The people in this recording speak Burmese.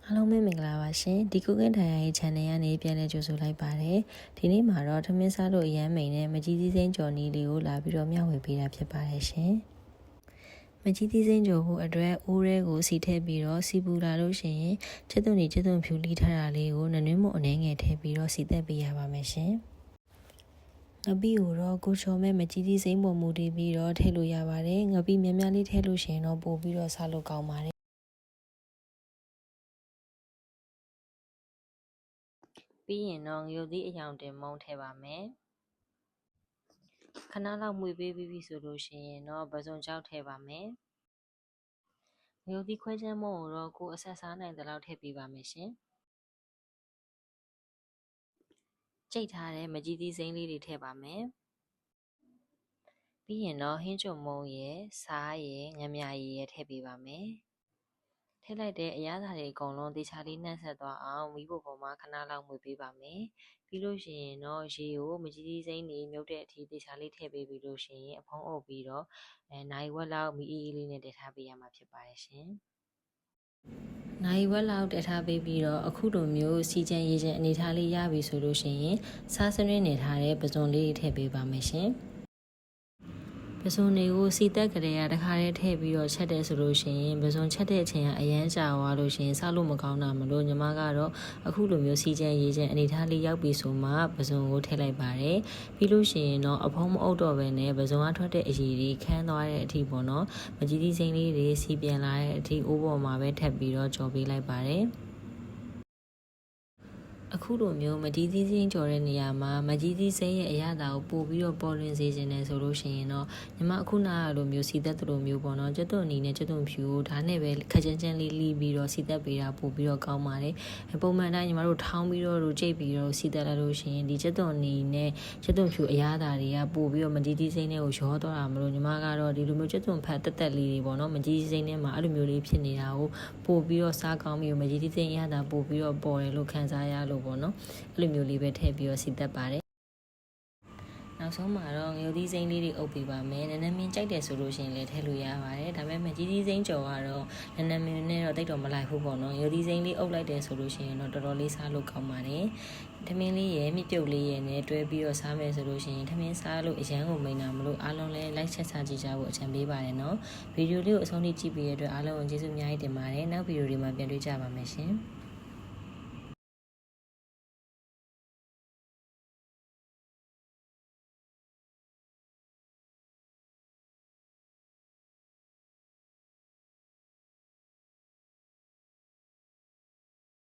အားလုံးပဲမင်္ဂလာပါရှင်ဒီကုကင်းထိုင်ရဲ့ channel ကနေပြန်လည်ကြိုဆိုလိုက်ပါတယ်ဒီနေ့မှာတော့ထမင်းစားလို့အရမ်းမိန်နဲ့မကြီးသီးစိမ်းကြော်နီးလေးကိုလာပြီးတော့မျှဝေပေးတာဖြစ်ပါတယ်ရှင်မကြီးသီးစိမ်းကြော်ကိုအတွက်အိုးရဲကိုစီထည့်ပြီးတော့စီပူလာလို့ရှိရင်ချက်သွန်ဖြူလိထားတာလေးကိုနနွေးမအနေငယ်ထည့်ပြီးတော့စီသက်ပေးရပါမယ်ရှင်ငပိကိုတော့ကိုချော်မဲ့မကြီးသီးစိမ်းပေါ်မူတည်ပြီးတော့ထည့်လို့ရပါတယ်ငပိများများလေးထည့်လို့ရှိရင်တော့ပို့ပြီးတော့စားလို့ကောင်းပါတယ်ပြီးရင်တော့ငရုတ်သီးအယောင်တင်မုံထည့်ပါမယ်ခဏလောက်မှွေပေးပြီးဆိုလို့ရှိရင်တော့ပစုံကြောက်ထည့်ပါမယ်ငရုတ်သီးခွဲချမ်းမုံကိုတော့ကိုအဆက်စားနိုင်တဲ့လောက်ထည့်ပေးပါမယ်ရှင်ကြိတ်ထားတဲ့မကြီးသီးစိမ်းလေးတွေထည့်ပါမယ်ပြီးရင်တော့ဟင်းချုံမုံရယ်စားရယ်ငမြရည်ရယ်ထည့်ပေးပါမယ်ထည့်လိုက်တဲ့အရသာတွေအကုန်လုံးတေချာလေးနှံ့ဆက်သွားအောင်မီးဖိုပေါ်မှာခဏလောက်မှွေပေးပါမယ်ပြီးလို့ရှိရင်တော့ရေကိုမကြီးကြီးစိမ်းနေမြုပ်တဲ့အထိတေချာလေးထည့်ပေးပြီးလို့ရှိရင်အဖုံးအုပ်ပြီးတော့နိုင်ဝက်လောက်မီးအေးလေးနဲ့တည်ထားပေးရမှာဖြစ်ပါတယ်ရှင်နိုင်ဝက်လောက်တည်ထားပေးပြီးတော့အခုလိုမျိုးစီချမ်းရေချမ်းအနေထားလေးရပြီဆိုလို့ရှိရင်စားစရင်းနေထားတဲ့ပစုံလေးထည့်ပေးပါမယ်ရှင်ပစုံတွေကိုစီတက်ကလေးကတခါတည်းထည့်ပြီးတော့ချက်တယ်ဆိုလို့ရှိရင်ပစုံချက်တဲ့အချိန်ကအရန်ကြာသွားလို့ရှိရင်စားလို့မကောင်းတာမလို့ညီမကတော့အခုလိုမျိုးစီချမ်းရေးချမ်းအနေထားလေးရောက်ပြီဆိုမှပစုံကိုထည့်လိုက်ပါတယ်ပြီးလို့ရှိရင်တော့အဖုံးမအုပ်တော့ပဲနဲ့ပစုံကထွက်တဲ့အရည်တွေခန်းသွားတဲ့အထိပေါ့နော်မကြီးသီးစိမ်းလေးတွေစီပြန်လာတဲ့အထိအိုးပေါ်မှာပဲထပ်ပြီးတော့ကြော်ပေးလိုက်ပါတယ်အခုလိုမျိုးမကြီးသီးစိမ်းကြော်တဲ့နေရာမှာမကြီးသီးစိမ်းရဲ့အရသာကိုပို့ပြီးတော့ပေါ်လွင်စေခြင်းနဲ့ဆိုလို့ရှိရင်တော့ညီမအခုနာလိုမျိုးစီသက်လိုမျိုးပေါ့နော်ကျွတ်သွန်အနေနဲ့ကျွတ်သွန်ဖြူကိုဒါနဲ့ပဲခက်ချမ်းလေးလီးပြီးတော့စီသက်ပေးတာပို့ပြီးတော့ကောင်းပါတယ်ပုံမှန်တိုင်းညီမတို့ထောင်းပြီးတော့ကြိတ်ပြီးတော့စီသက်လာလို့ရှိရင်ဒီကျွတ်သွန်အနေနဲ့ကျွတ်သွန်ဖြူအရသာတွေကပို့ပြီးတော့မကြီးသီးစိမ်းတွေကိုရောသွားတာမလို့ညီမကတော့ဒီလိုမျိုးကျွတ်သွန်ဖတ်တက်လေးတွေပေါ့နော်မကြီးသီးစိမ်းထဲမှာအဲ့လိုမျိုးလေးဖြစ်နေတာကိုပို့ပြီးတော့စားကောင်းပြီးမကြီးသီးစိမ်းအရသာပို့ပြီးတော့ပေါ်တယ်လို့ခံစားရလို့ပေါ့နော်အဲ့လိုမျိုးလေးပဲထည့်ပြီးတော့စီသက်ပါတယ်နောက်ဆုံးမှာတော့ငရုတ်သီးစိမ်းလေးတွေအုပ်ပေးပါမယ်နနမင်းကြိုက်တယ်ဆိုလို့ရှိရင်လည်းထည့်လို့ရပါတယ်ဒါပေမဲ့ကြီးကြီးစိမ်းကြော်ကတော့နနမင်းနဲ့တော့တိတ်တော့မလိုက်ဘူးပေါ့နော်ငရုတ်သီးစိမ်းလေးအုပ်လိုက်တယ်ဆိုလို့ရှိရင်တော့တော်တော်လေးစားလို့ကောင်းပါတယ်ထမင်းလေးရယ်မြစ်ပြုတ်လေးရယ်နဲ့တွဲပြီးတော့စားမယ်ဆိုလို့ရှိရင်ထမင်းစားလို့အရန်ကိုမိန်တာမလို့အားလုံးလည်းလိုက်ချက်စားကြည့်ကြဖို့အကြံပေးပါတယ်နော်ဗီဒီယိုလေးကိုအဆုံးထိကြည့်ပြီးရတဲ့အတွက်အားလုံးကိုကျေးဇူးအများကြီးတင်ပါတယ်နောက်ဗီဒီယိုတွေမှာပြန်တွေ့ကြပါမယ်ရှင်